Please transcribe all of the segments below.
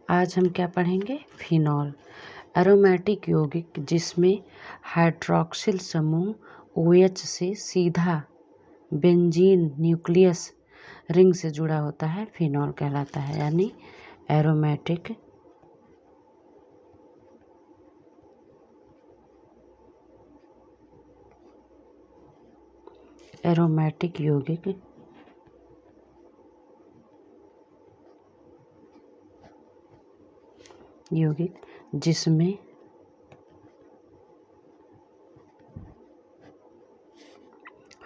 आज हम क्या पढ़ेंगे? फिनॉल, एरोमेटिक यौगिक जिसमें हाइड्रॉक्सिल समूह OH से सीधा बेंजीन न्यूक्लियस रिंग से जुड़ा होता है, फिनॉल कहलाता है। यानी एरोमेटिक यौगिक जिसमें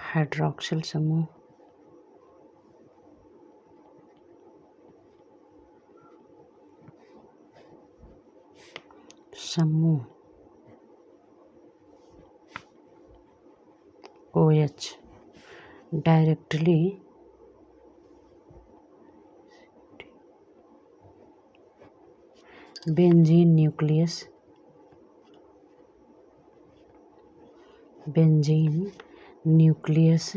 हाइड्रॉक्सिल समूह OH directly benzene nucleus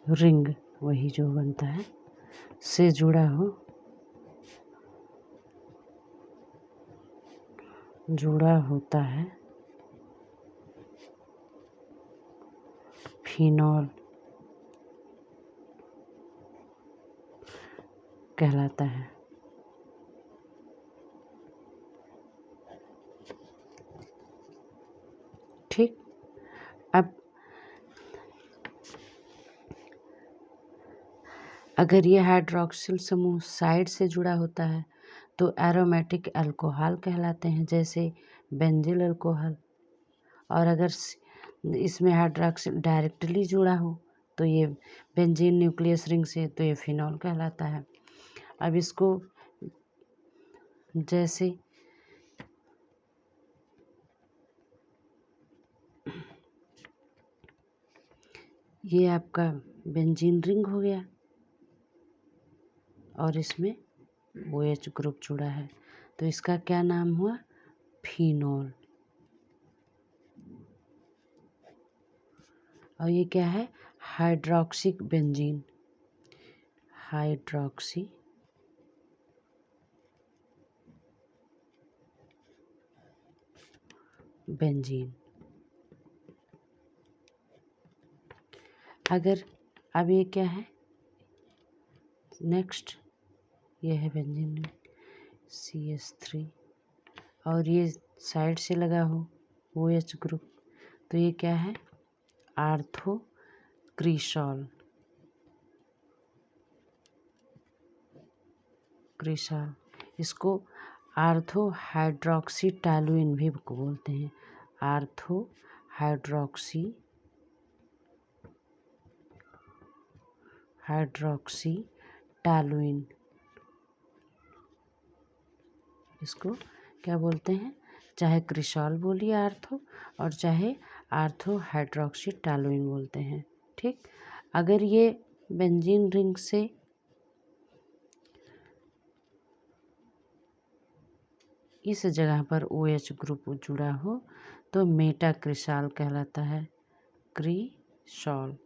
ring, वही जो बनता है, से जुड़ा होता है, फिनॉल कहलाता है। ठीक, अब अगर ये हाइड्रॉक्सिल समूह साइड से जुड़ा होता है तो एरोमेटिक अल्कोहल कहलाते हैं, जैसे बेंजिल अल्कोहल। और अगर इसमें हाइड्रॉक्सिल डायरेक्टली जुड़ा हो तो ये बेंजीन न्यूक्लियस रिंग से, तो ये फिनॉल कहलाता है। अब इसको जैसे ये आपका बेंजीन रिंग हो गया और इसमें OH ग्रुप जुड़ा है, तो इसका क्या नाम हुआ? फिनॉल। और ये क्या है? हाइड्रॉक्सी बेंजीन अगर अब ये क्या है? नेक्स्ट ये है बेंजीन CH3 और ये साइड से लगा हो OH ग्रुप, तो ये क्या है? आर्थो क्रिसॉल। इसको आर्थो हाइड्रॉक्सी टॉलुइन भी बोलते हैं। आर्थो हाइड्रॉक्सी टॉलुइन, इसको क्या बोलते हैं? चाहे क्रिसॉल बोलिए आर्थो, और चाहे आर्थो हाइड्रॉक्सी टॉलुइन बोलते हैं। ठीक, अगर ये बेंजीन रिंग से इस जगह पर OH ग्रुप जुड़ा हो तो मेटा क्रिसॉल कहलाता है। क्रिसॉल,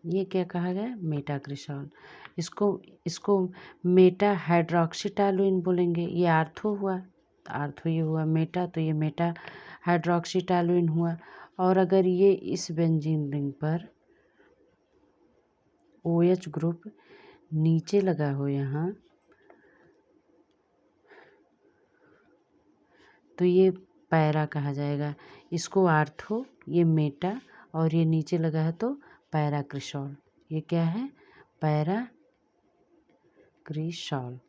ये क्या कहा गया? मेटा क्रिसॉल। इसको मेटा हाइड्रॉक्सी टॉलुइन बोलेंगे। ये आर्थो हुआ, आर्थो ये हुआ मेटा, तो ये मेटा हाइड्रॉक्सी टॉलुइन हुआ। और अगर ये इस बेंजीन रिंग पर OH ग्रुप नीचे लगा हो यहाँ, तो ये पैरा कहा जाएगा। इसको आर्थो, ये मेटा, और ये नीचे लगा है तो पैरा क्रिसॉल। ये क्या है? पैरा क्रिसॉल।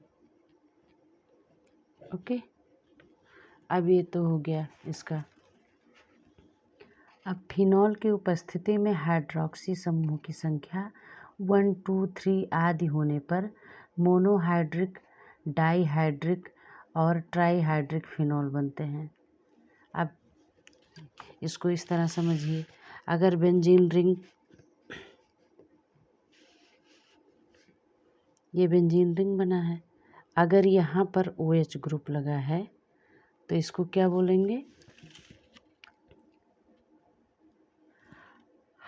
ओके, अब ये तो हो गया इसका। अब फिनॉल की उपस्थिति में हाइड्रॉक्सी समूह की संख्या 1, 2, 3 आदि होने पर मोनोहाइड्रिक, डाईहाइड्रिक और ट्राईहाइड्रिक फिनॉल बनते हैं। अब इसको इस तरह समझिए, अगर बेंजीन रिंग, ये बेंजीन रिंग बना है, अगर यहाँ पर OH ग्रुप लगा है तो इसको क्या बोलेंगे?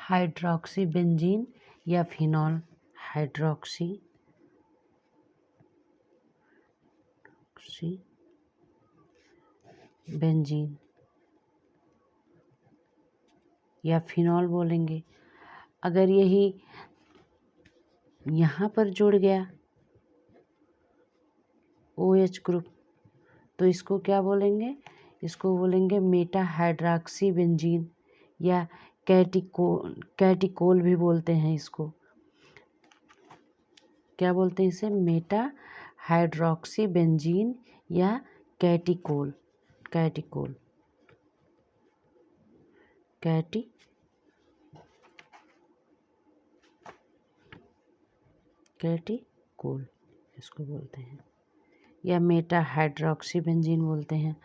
हाइड्रोक्सी बेंजीन या फिनॉल हाइड्रोक्सी बेंजीन या फिनॉल बोलेंगे। अगर यही यहाँ पर जुड़ गया OH ग्रुप तो इसको क्या बोलेंगे? इसको बोलेंगे मेटा हाइड्रोक्सी बेंजीन या कैटिकोल भी बोलते हैं इसको। क्या बोलते हैं इसे? मेटा हाइड्रोक्सी बेंजीन या कैटिकोल कैटिकोल इसको बोलते हैं या मेटा हाइड्रोक्सी बेंजीन बोलते हैं।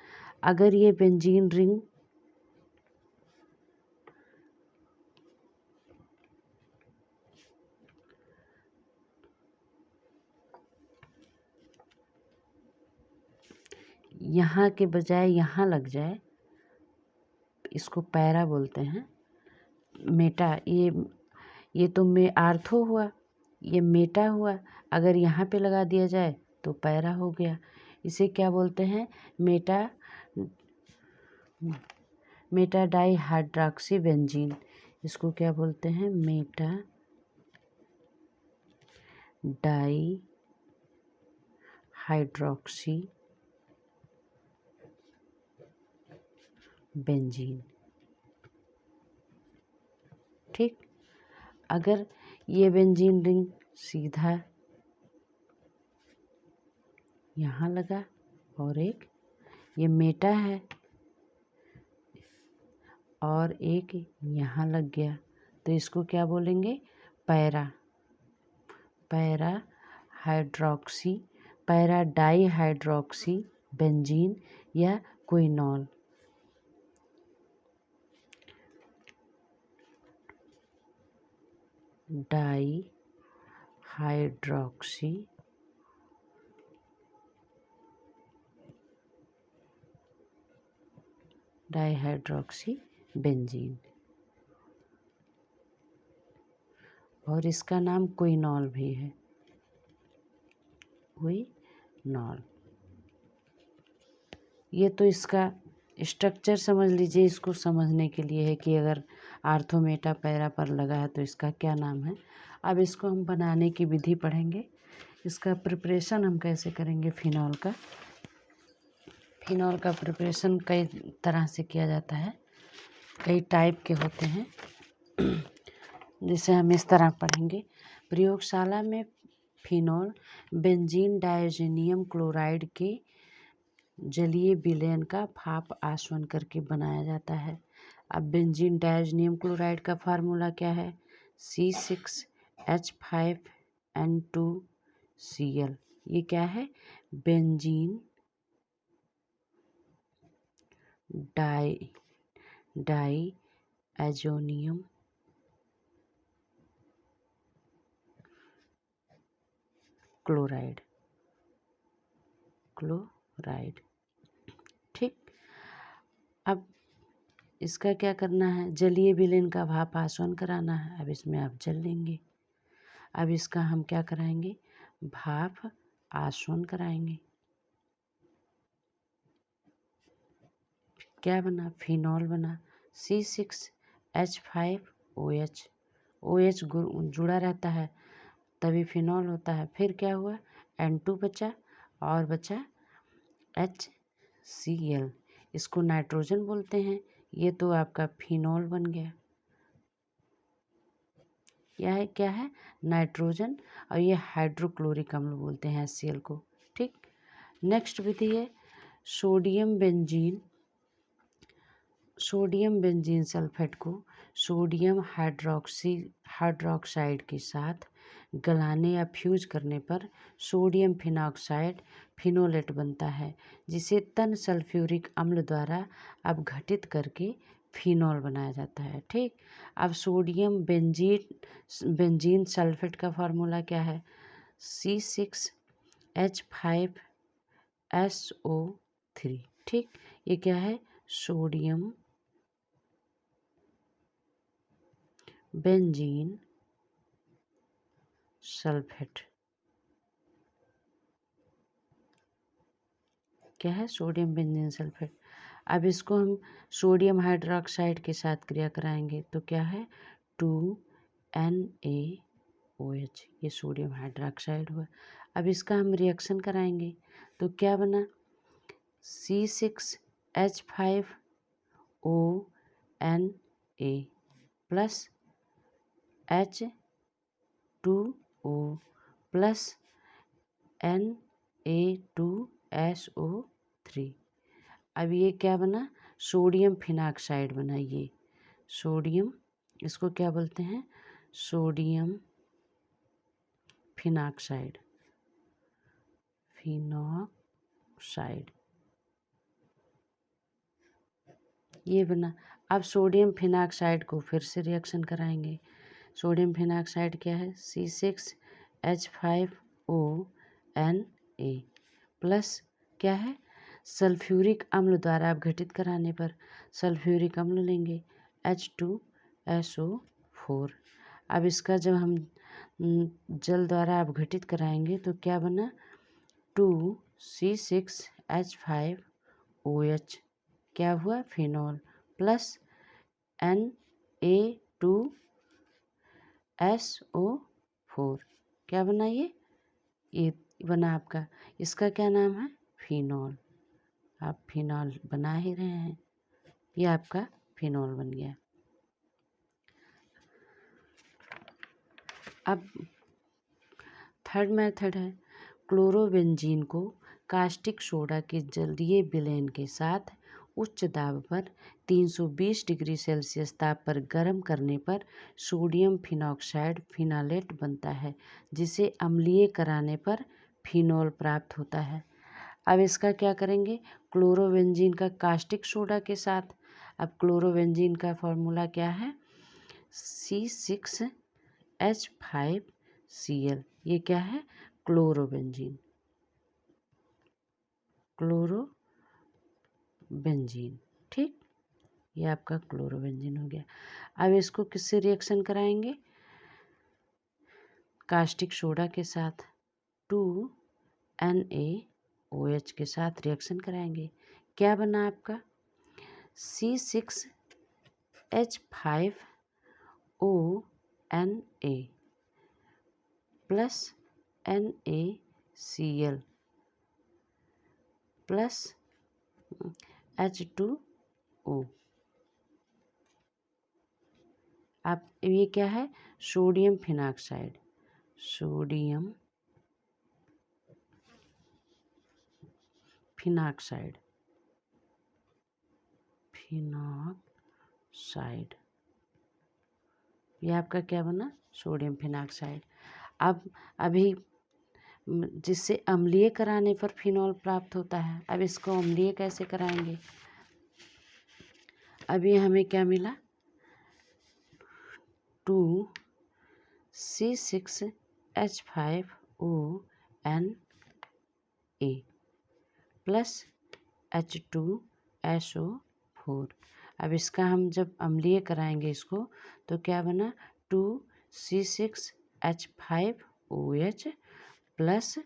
अगर ये बेंजीन रिंग यहाँ के बजाय यहाँ लग जाए, इसको पैरा बोलते हैं। मेटा ये तो आर्थो हुआ, ये मेटा हुआ। अगर यहाँ पे लगा दिया जाए तो पैरा हो गया। इसे क्या बोलते हैं? Meta di hydroxy benzene. इसको क्या बोलते हैं? Meta di hydroxy benzene. ठीक। अगर ये बेंजीन रिंग सीधा यहाँ लगा और एक ये मेटा है और एक यहाँ लग गया तो इसको क्या बोलेंगे? पैरा डाई हाइड्रोक्सी बेंजीन या क्विनॉल। डाई हाइड्रोक्सी बेंजीन और इसका नाम क्विनॉल भी है। क्विनॉल। ये तो इसका स्ट्रक्चर समझ लीजिए। इसको समझने के लिए है कि अगर आर्थोमेटा पैरा पर लगा है तो इसका क्या नाम है। अब इसको हम बनाने की विधि पढ़ेंगे। इसका प्रिपरेशन हम कैसे करेंगे? फिनॉल का प्रिपरेशन कई तरह से किया जाता है, कई टाइप के होते हैं, जिसे हम इस तरह पढ़ेंगे। प्रयोगशाला में फिनॉल बेंजीन डायोजेनियम क्लोराइड के जलीय विलयन का भाप आसवन करके बनाया जाता है। अब बेंजीन डायोजेनियम क्लोराइड का फार्मूला क्या है? C6H5N2Cl। ये क्या है? Benzene diazonium chloride. ठीक। अब इसका क्या करना है? जलीय विलयन का भाप आसवन कराना है। अब इसमें आप जल लेंगे। अब इसका हम क्या कराएंगे? भाप आसवन कराएंगे। क्या बना? फिनॉल बना। C6H5OH। OH जुड़ा रहता है तभी फिनॉल होता है। फिर क्या हुआ? N2 बचा और बचा HCl। इसको नाइट्रोजन बोलते हैं। ये तो आपका फिनॉल बन गया। क्या है? नाइट्रोजन। और ये हाइड्रोक्लोरिक अम्ल बोलते हैं HCl को। ठीक। नेक्स्ट विधि है सोडियम बेंजीन सल्फेट को सोडियम हाइड्रोक्साइड के साथ गलाने या फ्यूज करने पर सोडियम फिनॉक्साइड फिनोलेट बनता है, जिसे तन सल्फ्यूरिक अम्ल द्वारा अपघटित करके फिनॉल बनाया जाता है। ठीक। अब सोडियम बेंजीन सल्फेट का फार्मूला क्या है? C6H5SO3। ठीक। ये क्या है? Sodium benzene sulphate. क्या है? Sodium benzene sulphate. अब इसको हम सोडियम हाइड्रोक्साइड के साथ क्रिया कराएंगे तो क्या है? 2NaOH, ये सोडियम हाइड्रोक्साइड हुआ। अब इसका हम रिएक्शन कराएंगे तो क्या बना? C6H5ONa plus H2O plus Na2SO3। अब ये क्या बना? सोडियम फिनाक्साइड बना। ये सोडियम, इसको क्या बोलते हैं? सोडियम फिनाक्साइड, फिनॉक्साइड ये बना। अब सोडियम फिनाक्साइड को फिर से रिएक्शन कराएंगे। सोडियम फिनाक्साइड क्या है? C6H5ONa प्लस क्या है? सल्फ्यूरिक अम्ल द्वारा अपघटित कराने पर सल्फ्यूरिक अम्ल लेंगे H2SO4। अब इसका जब हम जल द्वारा अपघटित कराएंगे तो क्या बना? 2C6H5OH क्या हुआ? फिनॉल प्लस Na2SO4 क्या बना? ये बना आपका। इसका क्या नाम है? फिनॉल। आप फिनॉल बना ही रहे हैं, ये आपका फिनॉल बन गया। अब थर्ड मेथड है, क्लोरोबेंजीन को कास्टिक सोडा के जलीय विलयन के साथ उच्च दाब पर 320 डिग्री सेल्सियस ताप पर गर्म करने पर सोडियम फिनॉक्साइड फिनालेट बनता है, जिसे अम्लीय कराने पर फिनॉल प्राप्त होता है। अब इसका क्या करेंगे? क्लोरोबेंजीन का कास्टिक सोडा के साथ। अब क्लोरोबेंजीन का फॉर्मूला क्या है? C6H5Cl। ये क्या है? Chlorobenzene, chlorobenzene. ठीक, ये आपका क्लोरोबेंजीन हो गया। अब इसको किससे रिएक्शन कराएंगे? कास्टिक सोडा के साथ 2NaOH के साथ रिएक्शन कराएंगे। क्या बना आपका? C6H5ONa plus NaCl plus H2O। अब ये क्या है? Sodium phenoxide, sodium phenoxide, phenoxide, ये आपका क्या बना? Sodium phenoxide. अब अभी जिससे अम्लीय कराने पर फिनॉल प्राप्त होता है। अब इसको अम्लीय कैसे कराएंगे? अभी हमें क्या मिला? 2C6H5ONa plus H2SO4। अब इसका हम जब अम्लीय कराएंगे इसको तो क्या बना? 2C6H5OH plus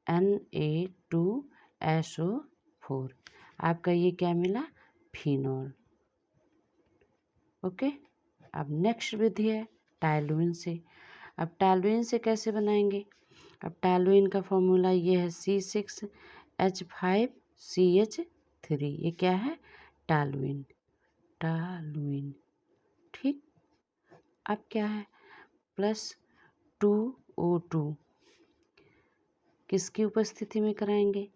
Na2SO4। आपका ये क्या मिला? फिनॉल। ओके। अब नेक्स्ट विधि है टॉलुइन से। अब टॉलुइन से कैसे बनाएंगे? अब टॉलुइन का फॉर्मूला ये है C6H5CH3। ये क्या है? Toluene, toluene. ठीक, अब क्या है? प्लस 2O2 किसकी उपस्थिति में कराएंगे?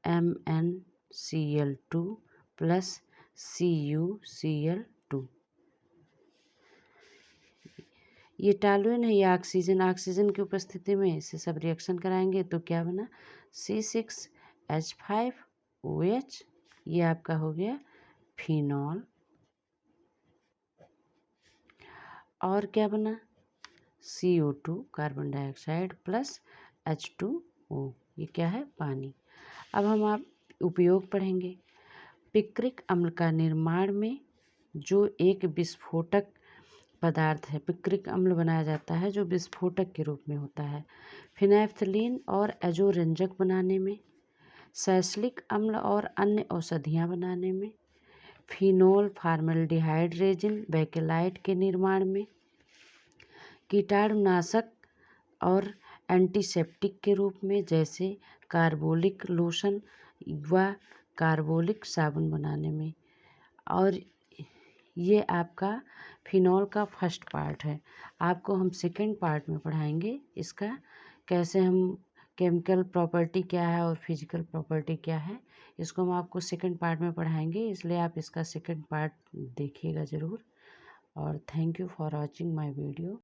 MnCl2 plus CuCl2। ये टॉलुइन है, ये ऑक्सीजन की उपस्थिति में इसे सब रिएक्शन कराएंगे तो क्या बना? C6H5OH, ये आपका हो गया फिनॉल। और क्या बना? CO2 carbon dioxide plus H2O, ये क्या है? पानी। अब हम आप उपयोग पढ़ेंगे। पिक्रिक अम्ल का निर्माण में जो एक विस्फोटक पदार्थ है। पिक्रिक अम्ल बनाया जाता है जो विस्फोटक के रूप में होता है। फिनाइल्फ्थलीन और एजोरेंजक बनाने में, सैलिसिलिक अम्ल और अन्य औषधियाँ बनाने में, फिनोल फॉर्मेल्डिहाइड रेजिन बेकेलाइट के निर्माण में, कीटाणुनाशक और एंटीसेप्टिक के रूप में जैसे कार्बोलिक लोशन व कार्बोलिक साबुन बनाने में। और ये आपका फिनॉल का फर्स्ट पार्ट है। आपको हम सेकंड पार्ट में पढ़ाएंगे इसका कैसे हम केमिकल प्रॉपर्टी क्या है और फिजिकल प्रॉपर्टी क्या है, इसको हम आपको सेकंड पार्ट में पढ़ाएंगे, इसलिए आप इसका सेकंड पार्ट देखिएगा ज़रूर। और thank you for watching my video.